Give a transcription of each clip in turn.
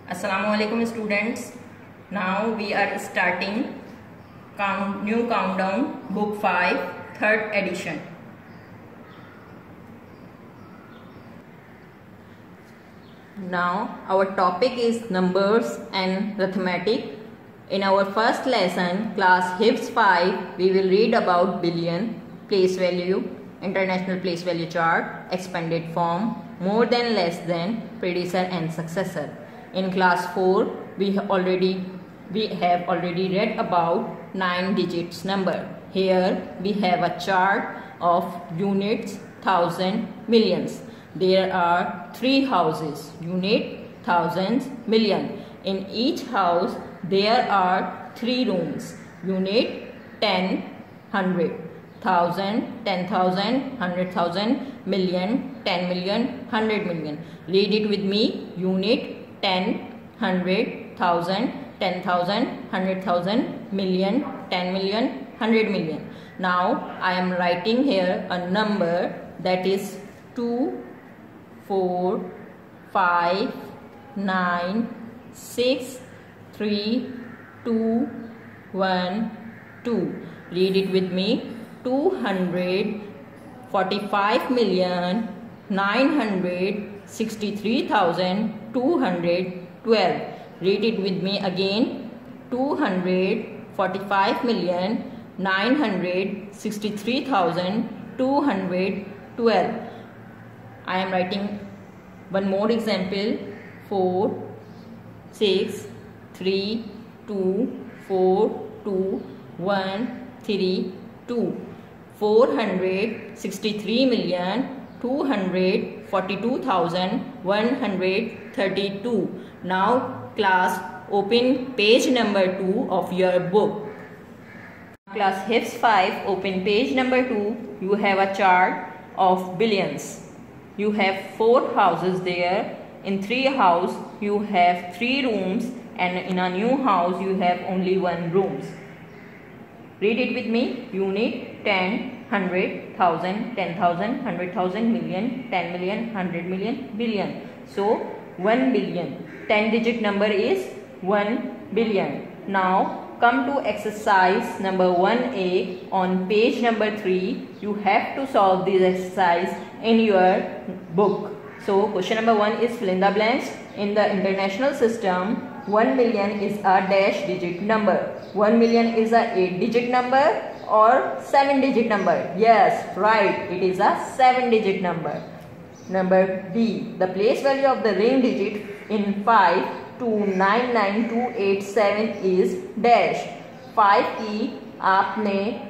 Assalamualaikum students. Now we are starting new countdown book 5 third edition. Now our topic is numbers and arithmetic. In our first lesson, class HIFZ 5, we will read about billion, place value, international place value chart, expanded form, more than, less than, predecessor and successor. In class 4, we have already read about 9 digits number. Here we have a chart of units, thousand, millions. There are 3 houses: unit, thousands, million. In each house there are 3 rooms: unit, 10, 100, thousand, 10,000, 100,000, million, 10 million, 100 million. Read it with me: unit, 10, 100, 1000, 10,000, 100,000, million, 10 million, 100 million. Now I am writing here a number that is 2, 4, 5, 9, 6, 3, 2, 1, 2. Read it with me: 245,963,212. Read it with me again: 245,963,212. I am writing one more example: 4, 6, 3, 2, 4, 2, 1, 3, 2. 463,242,132. Now class, open page number 2 of your book. Class HIFZ 5, open page number 2. You have a chart of billions. You have 4 houses there. In 3 houses you have 3 rooms, and in a new house you have only 1 room. Read it with me: unit, 10, 100, 1000, 10,000, 100,000, million, 10 million, 100 million, billion. So 1 billion. 10 digit number is 1 billion. Now come to exercise number 1A on page number 3. You have to solve this exercise in your book. So question number 1 is fill in the blanks. In the international system, 1 million is a dash digit number. 1 million is a 8 digit number or 7 digit number. Yes, right, it is a 7 digit number. Number B, the place value of the ring digit in 5299287 is dash. 5 की आपने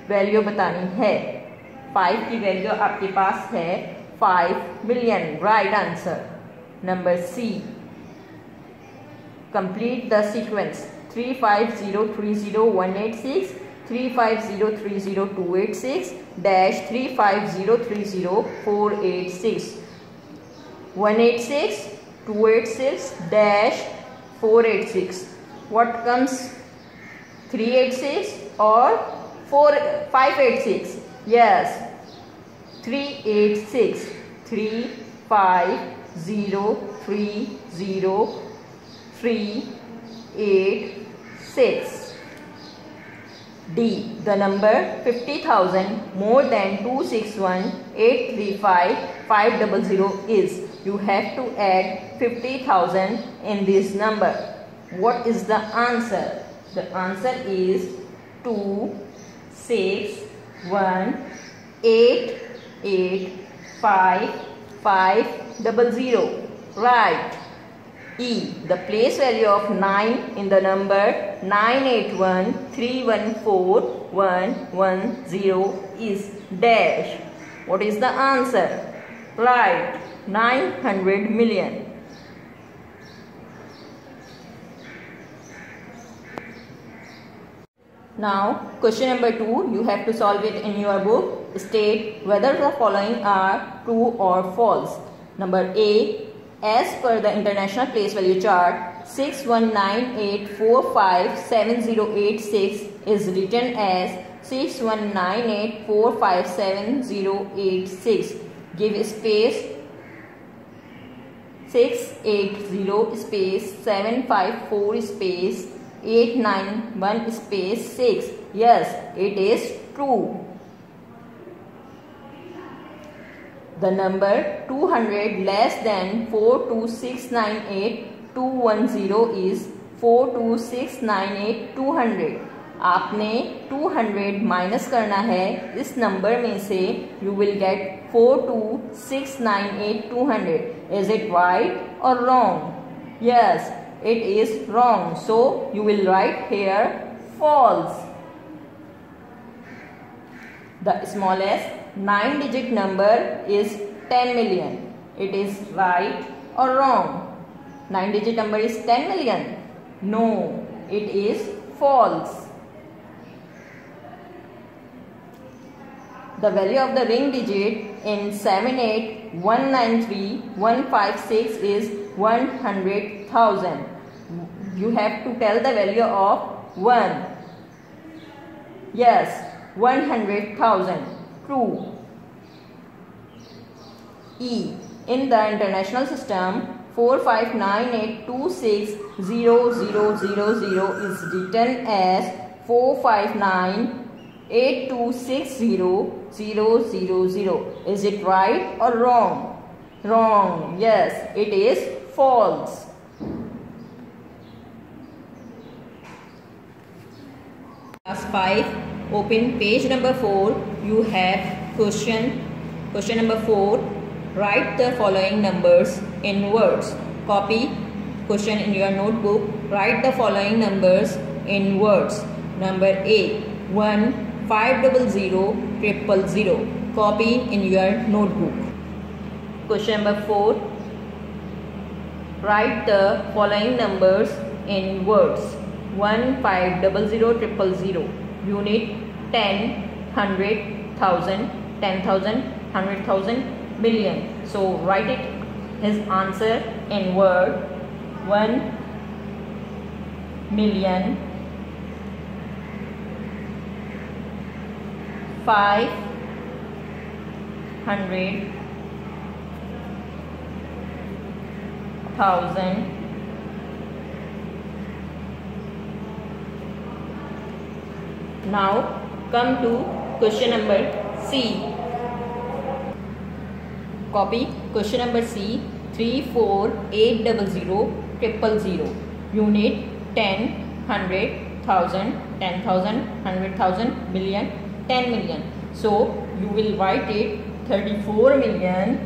value बतानी है. 5 की value आपके पास है 5 million. Right answer. Number C, complete the sequence: 35030,186, 35030,286, dash 35030,486. 186, 286, dash 486. What comes? 386 or 586? Yes, 386. 35030,386. D, the number 50,000 more than 261,835,500 is. You have to add 50,000 in this number. What is the answer? The answer is 261,885,500. Right. E, the place value of 9 in the number 981,314,110 is dash. What is the answer? Right, 900 million. Now question number 2, you have to solve it in your book. State whether the following are true or false. Number A, as per the international place value chart, 6198457086 is written as 6198457086. Give space 680 space 754 space 891 space 6. Yes, it is true. The number 200 less than 42698,210 is 42698,200. आपने 200 minus करना है इस number में से. You will get 42698,200. Is it right or wrong? Yes, it is wrong. So you will write here false. The smallest 9-digit number is 10 million. It is right or wrong? 9-digit number is 10 million. No, it is false. The value of the ring digit in 78193,156 is 100,000. You have to tell the value of 1. Yes, 100,000. True. E. In the international system, 459826000 is written as 459826000. Is it right or wrong? Wrong. Yes, it is false. Class 5. Open page number 4. You have question number 4. Write the following numbers in words. Copy question in your notebook. Write the following numbers in words. Number A, 1,500,000,000. Copy in your notebook. Question number 4. Write the following numbers in words. 1,500,000,000. Unit 10, 100, 1000, 10,000, 100,000, million. So write it his answer in word. 1 million 500,000 Now come to question number C. Copy question number C. 34800,000,000. Unit 10, 100, 1000, 10,000, 100,000, million, 10 million. So you will write it 34 million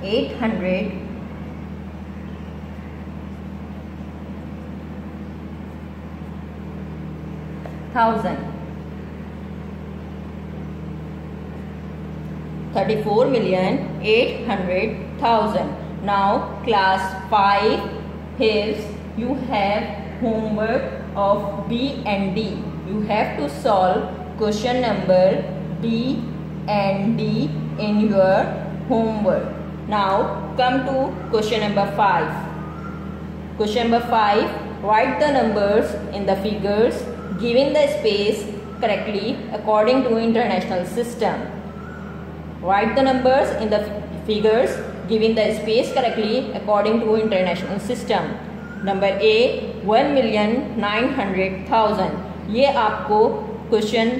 800,000. 34,800,000. Now class 5 here you have homework of B and D. You have to solve question number B and D in your homework. Now come to question number 5. Question number 5. Write the numbers in the figures given the space correctly according to international system. Write the numbers in the figures giving the space correctly according to international system. Number A, 1,900,000. ये आपको question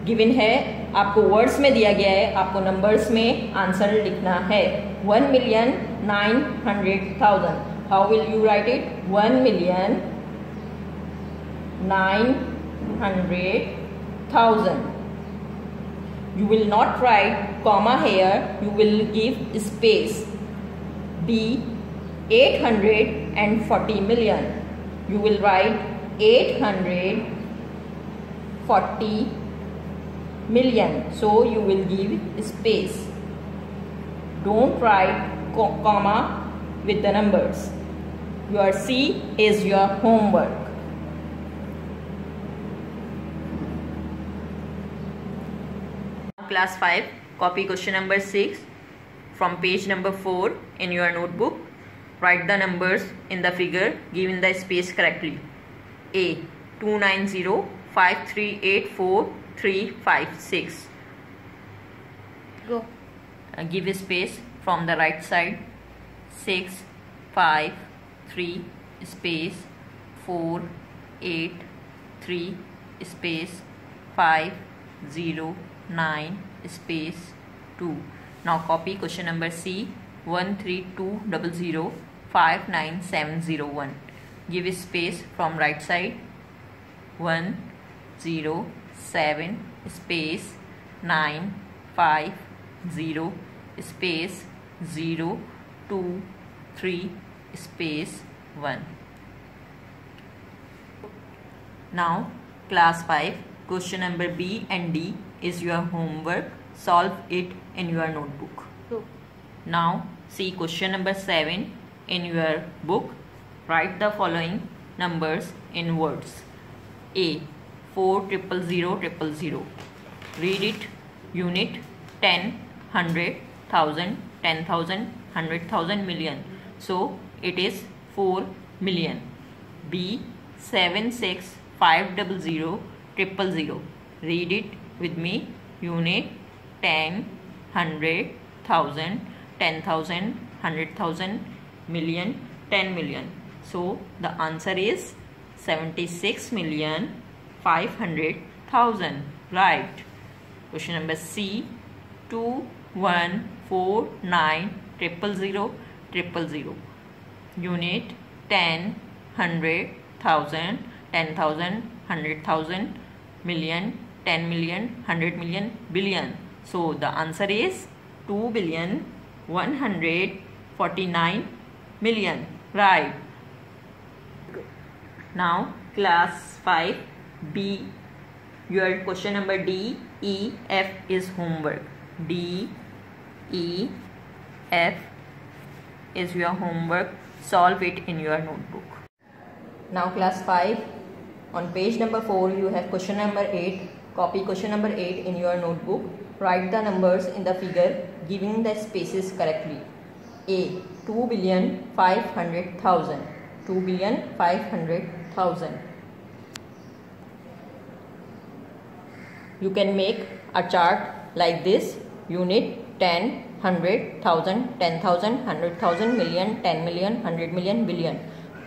given है, आपको words में दिया गया है, आपको numbers में आंसर लिखना है. 1,900,000. How will you write it? 1,900,000. You will not write comma here, you will give space. B, 840 million. You will write 840 million. So you will give space. Don't write comma with the numbers. Your C is your homework. Class 5, copy question number 6 from page number 4 in your notebook. Write the numbers in the figure given the space correctly. A, 2905384 Go. Give a space from the right side. 6 5 3 space 4 8 3 space 5 0 9 space 2. Now copy question number C. 13200 59701. Give a space from right side. 107 space 9 5 0 space 0 2 3 space 1. Now class 5, question number B and D is your homework. Solve it in your notebook. Go. Now see question number 7 in your book. Write the following numbers in words. A 4000000. Read it. Unit 10, 100, 1000, 10,000, 100,000, million. So it is 4 million. B 7650000. Read it with me. Unit 10, 100, 1000, 10,000, 100,000, million, 10 million. So the answer is 76,500,000. Right. Question number C. 2149000000. Unit 10, 100, 1000, 10,000, 100,000, million, 10 million, 100 million, billion. So the answer is 2,149,000,000. Right. Now class 5 B. Your question number D, E, F is homework. D, E, F is your homework. Solve it in your notebook. Now class 5, on page number 4 you have question number 8. Copy question number 8 in your notebook. Write the numbers in the figure giving the spaces correctly. A 2,500,000. 2,500,000. You can make a chart like this. Unit 10, 100, 1000, 10,000, 100,000, million, 10 million, 100 million, billion.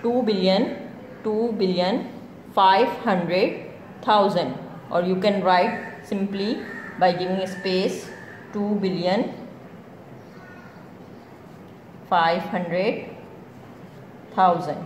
2,500,000. Or you can write simply by giving a space 2,500,000.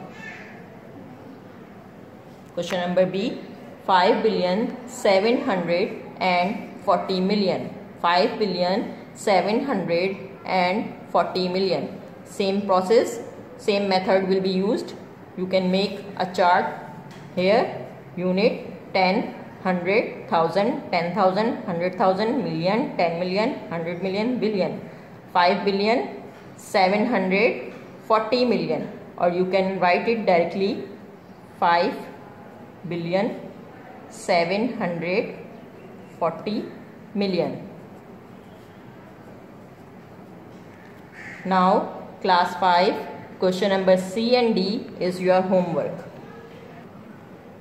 Question number B. 5,740,000,000. 5,740,000,000. Same process, same method will be used. You can make a chart here. Unit 10, 100, 1000, 10,000, 100,000, million, 10 million, 100 million, billion. 5,740,000,000. Or you can write it directly. 5,740,000,000. Now class 5, question number C and D is your homework.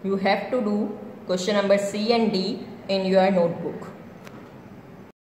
You have to do question number C and D in your notebook.